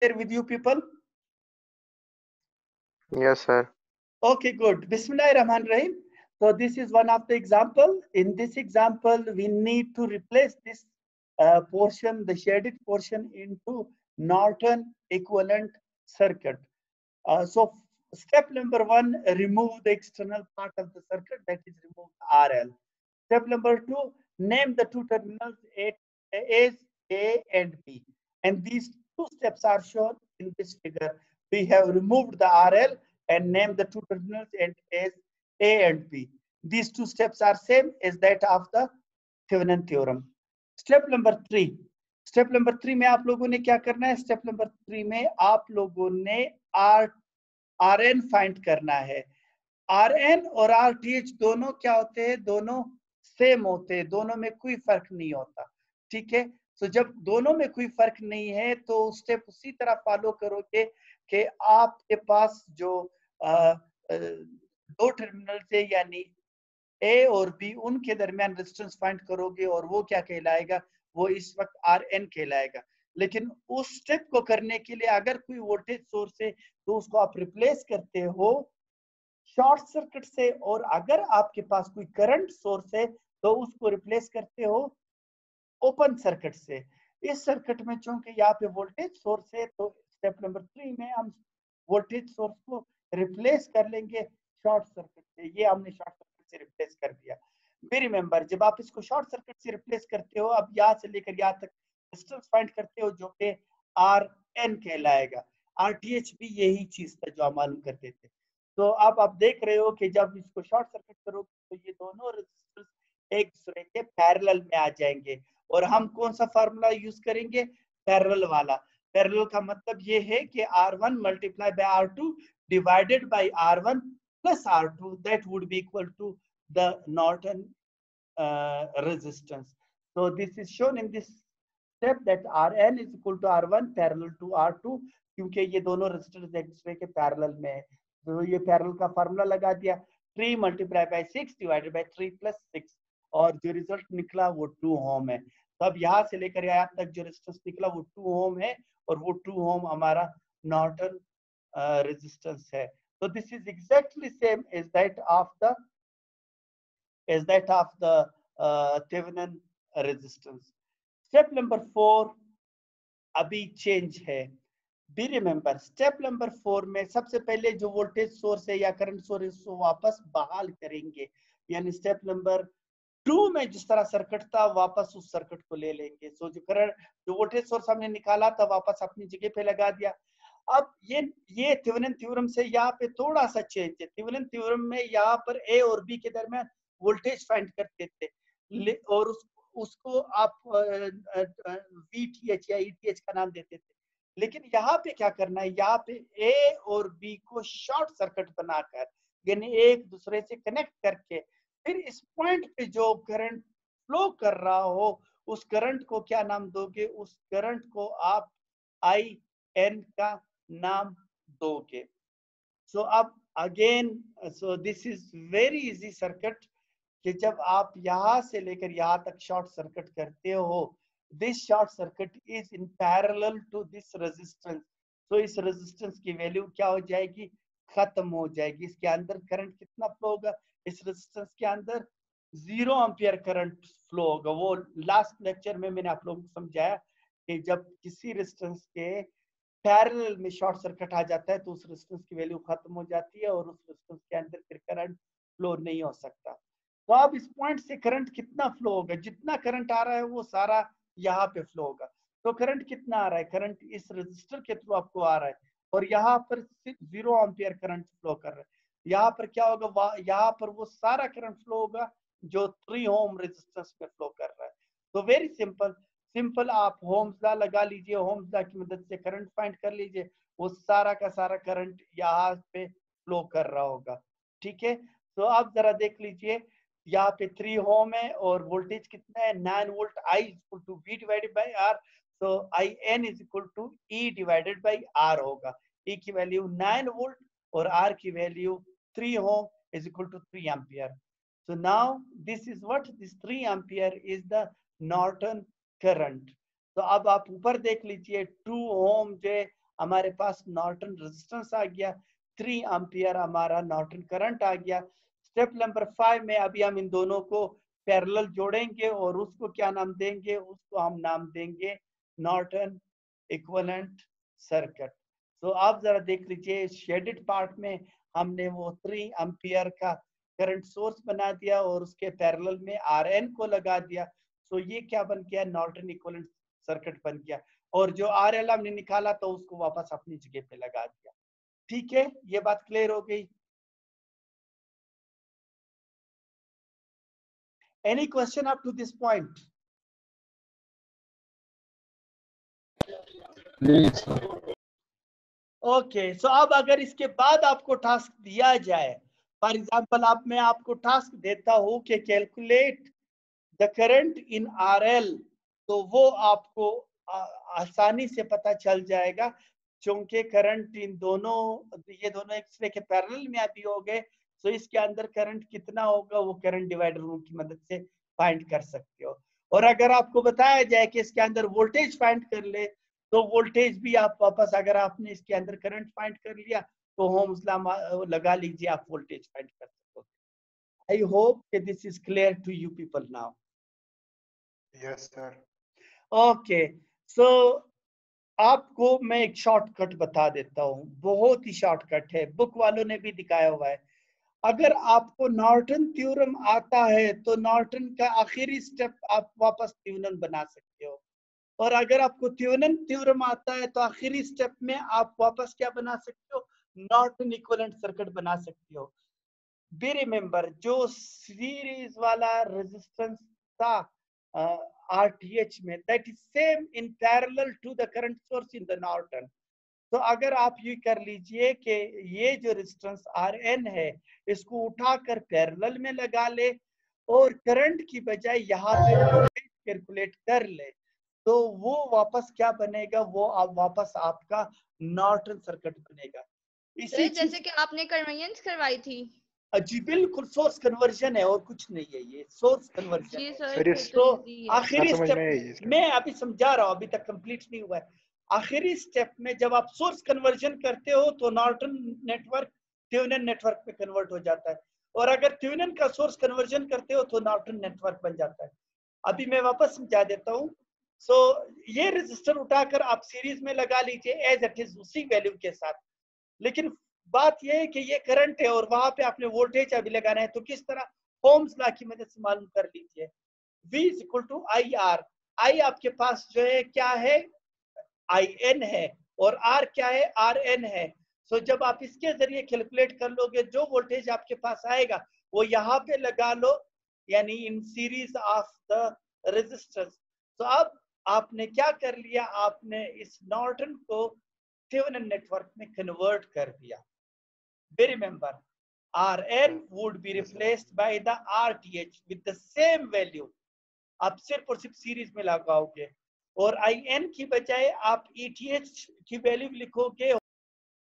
there with you people? Yes, sir. Okay, good. Bismillahirrahmanirrahim. So this is one of the example. In this example, we need to replace this portion, the shaded portion, into Norton equivalent circuit. So step number one, remove the external part of the circuit, that is remove RL. Step number two, name the two terminals as A and B. And these two steps are shown in this figure. We have removed the RL and named the two terminals as A and B. These two steps are same as that of the Thevenin theorem. Step number three में आप लोगों ने क्या करना है? Step number 3 में आप लोगों ने आर एन फाइंड करना है. आर एन और आर टी एच दोनों क्या होते हैं? दोनों सेम होते हैं, दोनों में कोई फर्क नहीं होता. ठीक है, तो जब दोनों में कोई फर्क नहीं है तो स्टेप उसी तरह फॉलो करोगे कि आपके पास जो दो टर्मिनल से यानी ए और बी उनके दरमियान रेजिस्टेंस फाइंड करोगे और वो क्या कहलाएगा? वो इस वक्त आर एन कहलाएगा. लेकिन उस स्टेप को करने के लिए अगर कोई वोल्टेज सोर्स है तो उसको आप रिप्लेस करते हो शॉर्ट सर्किट से, और अगर आपके पास कोई करंट सोर्स है तो उसको रिप्लेस करते हो ओपन सर्किट से. इस सर्किट में चूंकि यहाँ पे वोल्टेज सोर्स है तो स्टेप नंबर 3 में हम वोल्टेज सोर्स को रिप्लेस कर लेंगे शॉर्ट सर्किट से. ये हमने शॉर्ट सर्किट से रिप्लेस कर दिया. बी रिमेंबर, जब आप इसको शॉर्ट सर्किट से रिप्लेस करते हो, अब यहाँ से लेकर यहाँ तक डिस्टेंस फाइंड करते हो जो कि आर एन कहलाएगा. आरटीएच भी यही चीज था जो हम मालूम करते थे. तो अब आप देख रहे हो कि जब इसको शॉर्ट सर्किट करोगे तो ये दोनों रेजिस्टर्स एक दूसरे के पैरेलल में आ जाएंगे. और हम कौन सा फार्मूला यूज करेंगे? पैरेलल वाला. पैरेलल का मतलब ये है कि R1 multiply by R2 divided by R1 plus R2, that would be equal to the Norton resistance. So this is shown in this step that Rn is equal to R1 parallel to R2, क्योंकि ये दोनों resistance एक दूसरे के parallel में है. तो ये पैरेलल का फार्मूला लगा दिया, 3 multiply by 6 divided by 3 plus 6, और जो रिजल्ट निकला वो 2 ओम है. तो अब यहाँ से लेकर यहाँ तक जो रेजिस्टेंस निकला वो 2 ओम है, और वो 2 ओम हमारा नॉर्टन रेजिस्टेंस है. तो this is exactly same as that of the Thevenin resistance. Step number 4 अभी चेंज है. बी रिमेंबर, स्टेप नंबर 4 में सबसे पहले जो वोल्टेज सोर्स है या करंट सोर्स को वापस बहाल करेंगे. यानी स्टेप नंबर 2 में जिस तरह सर्किट था वापस उस सर्किट को ले लेंगे. सो जो वोल्टेज सोर्स हमने निकाला था वापस अपनी जगह पे लगा दिया. अब ये थेवेनिन थ्योरम से यहाँ पे थोड़ा सा चेंज है. थेवेनिन थ्योरम में यहाँ पर ए और बी के दरमियान वोल्टेज फाइंड करते थे और उसको आप VTH या ETH का नाम देते थे. लेकिन यहाँ पे क्या करना है? यहाँ पे ए और बी को शॉर्ट सर्किट बनाकर यानी एक दूसरे से कनेक्ट करके फिर इस पॉइंट पे जो करंट फ्लो कर रहा हो उस करंट को क्या नाम दोगे? उस करंट को आप IN का नाम दोगे. सो अब again, so this is very easy circuit कि जब आप यहाँ से लेकर यहाँ तक शॉर्ट सर्किट करते हो, this short circuit is in parallel to this resistance. तो इस रेजिस्टेंस की वैल्यू क्या हो जाएगी? खत्म हो जाएगी. इसके अंदर करंट कितना फ्लो होगा? इस रेजिस्टेंस के अंदर 0 एम्पियर करंट फ्लो होगा. वो लास्ट लेक्चर में मैंने आप लोगों को समझाया कि जब किसी रेजिस्टेंस के पैरेलल में शॉर्ट सर्किट आ जाता है तो उस रेजिस्टेंस की वैल्यू खत्म हो जाती है और उस रेजिस्टेंस के अंदर फिर करंट फ्लो नहीं हो सकता. तो अब इस पॉइंट से करंट कितना फ्लो होगा? जितना करंट आ रहा है वो सारा यहाँ पे फ्लो होगा. तो करंट कितना आ रहा है? करंट इस रेजिस्टर के थ्रू आपको आ रहा है और यहाँ पर सिर्फ 0 एम्पियर करंट फ्लो कर रहा है. यहाँ पर क्या होगा? यहाँ पर वो सारा करंट फ्लो होगा जो 3 ओम रेजिस्टेंस में फ्लो कर रहा है. तो वेरी सिंपल आप ओम्स लॉ लगा लीजिए. ओम्स लॉ की मदद से करंट फाइंड कर लीजिए. वो सारा का सारा करंट यहाँ पे फ्लो कर रहा होगा. ठीक है, तो आप जरा देख लीजिए. यहाँ पे 3 ओम है और वोल्टेज कितना है? 9 volt. I is equal to V divided by R. So IN is equal to E divided by R होगा. E की वैल्यू 9 वोल्ट और R की value 3 ohm is equal to 3 ampere. So now this is what? This 3 ampere is the Norton current. तो अब आप ऊपर देख लीजिए 2 ओम जो हमारे पास नॉर्टन रेजिस्टेंस आ गया, 3 एम्पियर हमारा नॉर्टन करंट आ गया। स्टेप नंबर 5 में अभी हम इन दोनों को पैरेलल जोड़ेंगे और उसको क्या नाम देंगे, उसको हम नाम देंगे नॉर्टन इक्विवेलेंट सर्किट। तो आप जरा देख लीजिए, शेडेड पार्ट में हमने वो 3 एम्पियर का करंट सोर्स बना दिया और उसके पैरेलल में आरएन को लगा दिया। तो ये क्या बन गया, नॉर्टन इक्विवेलेंट सर्किट बन गया। और जो आरएल हमने निकाला तो उसको वापस अपनी जगह पे लगा दिया। ठीक है, ये बात क्लियर हो गई? Any question up to this point? Okay, so अब अगर इसके बाद आपको टास्क दिया जाए, फॉर एग्जांपल आप मैं आपको टास्क देता हूं कि calculate the current in RL, तो वो आपको आसानी से पता चल जाएगा, क्योंकि करंट इन दोनों, ये दोनों एक दूसरे के पैरेलल में अभी हो गए। तो इसके अंदर करंट कितना होगा वो करंट डिवाइडर रूल की मदद से फाइंड कर सकते हो। और अगर आपको बताया जाए कि इसके अंदर वोल्टेज फाइंड कर ले, तो वोल्टेज भी आप वापस, अगर आपने इसके अंदर करंट फाइंड कर लिया तो होम्स लॉ लगा लीजिए, आप वोल्टेज फाइंड कर सकते हो। आई होप कि this is clear to you people now. Yes sir. Okay, so आपको मैं एक शॉर्टकट बता देता हूँ, बहुत ही शॉर्टकट है, बुक वालों ने भी दिखाया हुआ है। अगर आपको नॉर्टन थ्योरम आता है तो नॉर्टन का आखिरी स्टेप आप वापस थ्योरम बना सकते हो, और अगर आपको थ्योरम थ्योरम आता है तो आखिरी स्टेप में आप वापस क्या बना सकते हो, नॉर्टन इक्विवेलेंट सर्किट बना सकते हो। बी रिमेंबर, जो सीरीज वाला रेजिस्टेंस था आरटीएच में, that is same in parallel to the current source in the Norton. तो अगर आप ये कर लीजिए कि ये जो रेजिस्टेंस आर एन है, इसको उठाकर पैरेलल में लगा ले और करंट की बजाय यहाँ पे वोल्टेज कैलकुलेट कर ले, तो वो वापस क्या बनेगा, वो आप वापस आपका नॉर्टन सर्किट बनेगा। इसी जैसे चीज, कि आपने कन्वेंस करवाई थी। जी बिल्कुल, सोर्स कन्वर्जन है और कुछ नहीं है, ये सोर्स कन्वर्जन जी है। सर, सर, फिर तो इजी है। आखिरी समझ स्टेप में में, आई इसका। मैं अभी समझा रहा हूं, अभी तक कंप्लीट नहीं हुआ है। आखिरी स्टेप में जब आप सोर्स कन्वर्जन करते हो तो नॉर्टन नेटवर्क थेवेनिन नेटवर्क में कन्वर्ट हो जाता है, और अगर थेवेनिन का सोर्स कन्वर्जन करते हो तो नॉर्टन नेटवर्क बन जाता है। अभी मैं वापस समझा देता हूँ। सो ये रेजिस्टर उठाकर आप सीरीज में लगा लीजिए एज इट इज, उसी वैल्यू के साथ। लेकिन बात यह है कि ये करंट है और वहां पे आपने वोल्टेज अभी लगाना है, तो किस तरह, ओम्स लॉ की मदद से मालूम कर लीजिए। V is equal to I R. आई आपके पास जो है क्या है, आई एन है, और आर क्या है, आर एन है। सो जब आप इसके जरिए कैलकुलेट कर लोगे, जो वोल्टेज आपके पास आएगा वो यहाँ पे लगा लो, यानी in series of the resistance. तो अब आपने क्या कर लिया, आपने इस नॉर्टन को थेवेनिन नेटवर्क में कन्वर्ट कर दिया। Remember, Rn would be replaced by the RTH with the same value. आप सिर्फ और सिर्फ सीरीज में लगाओगे, और IN की बजाय आप ETH की वैल्यू लिखोगे